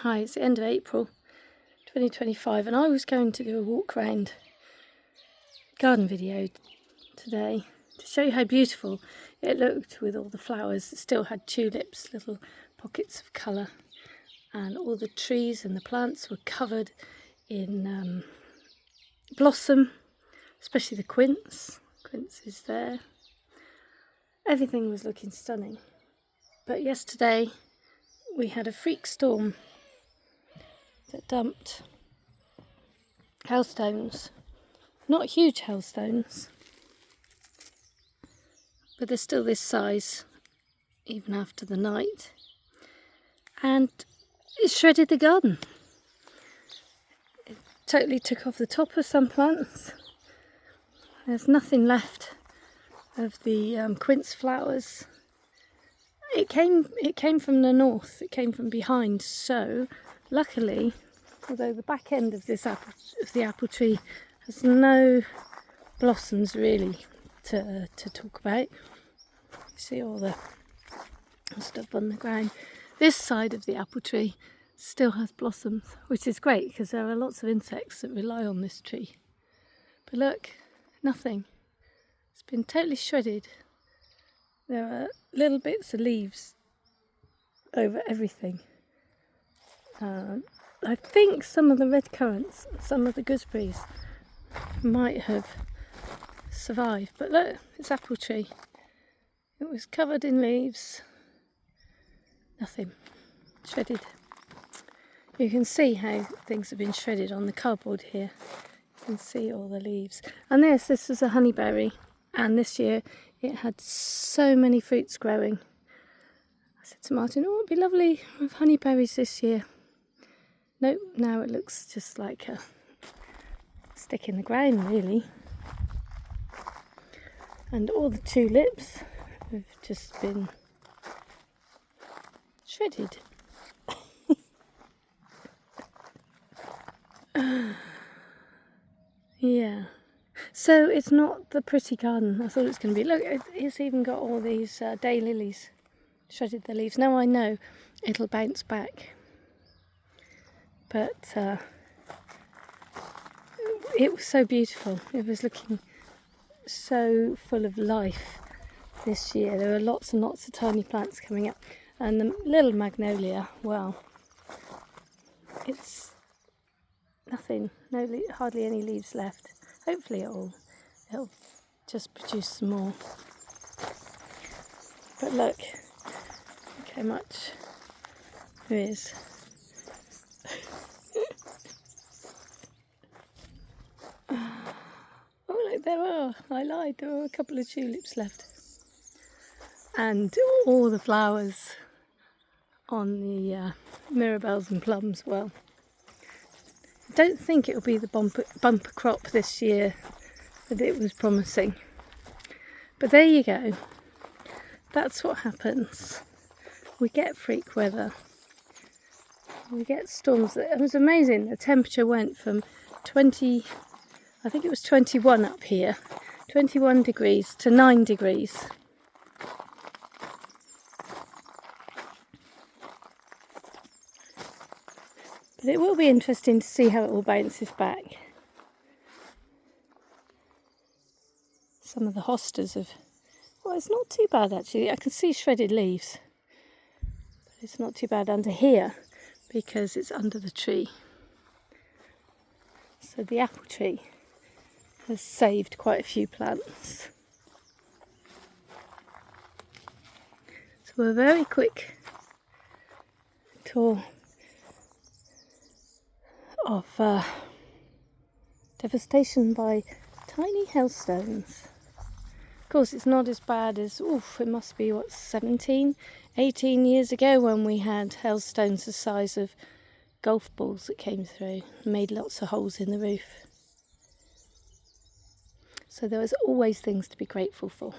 Hi, it's the end of April 2025 and I was going to do a walk around garden video today to show you how beautiful it looked with all the flowers. It still had tulips, little pockets of colour, and all the trees and the plants were covered in blossom, especially the quince. Quince is there. Everything was looking stunning. But yesterday we had a freak storm that dumped hailstones. Not huge hailstones, but they're still this size even after the night. And it shredded the garden. It totally took off the top of some plants. There's nothing left of the quince flowers. It came from the north. It came from behind. So luckily, although the back end of the apple tree has no blossoms really to talk about. You see all the stuff on the ground. This side of the apple tree still has blossoms, which is great because there are lots of insects that rely on this tree. But look, nothing. It's been totally shredded. There are little bits of leaves over everything. I think some of the red currants, some of the gooseberries might have survived. But look, it's apple tree. It was covered in leaves. Nothing. Shredded. You can see how things have been shredded on the cardboard here. You can see all the leaves. And this was a honeyberry. And this year it had so many fruits growing. I said to Martin, oh, it'd be lovely with honeyberries this year. Nope, now it looks just like a stick in the ground, really. And all the tulips have just been shredded. Yeah. So it's not the pretty garden I thought it was going to be. Look, it's even got all these daylilies. Shredded the leaves. Now I know it'll bounce back. But it was so beautiful. It was looking so full of life this year. There were lots and lots of tiny plants coming up. And the little magnolia, well, it's nothing, hardly any leaves left. Hopefully it'll just produce some more. But look how much there is. Oh look, there are, I lied, there were a couple of tulips left. And all the flowers on the mirabelles and plums, well, I don't think it'll be the bumper crop this year that it was promising. But there you go. That's what happens. We get freak weather. We get storms. It was amazing. The temperature went from 20, I think it was 21 up here, 21 degrees to 9 degrees. But it will be interesting to see how it all bounces back. Some of the hostas have, well, it's not too bad actually. I can see shredded leaves, but it's not too bad under here because it's under the tree. So the apple tree has saved quite a few plants. So a very quick tour of devastation by tiny hailstones. Of course, it's not as bad as, it must be, 17, 18 years ago when we had hailstones the size of golf balls that came through and made lots of holes in the roof. So there was always things to be grateful for.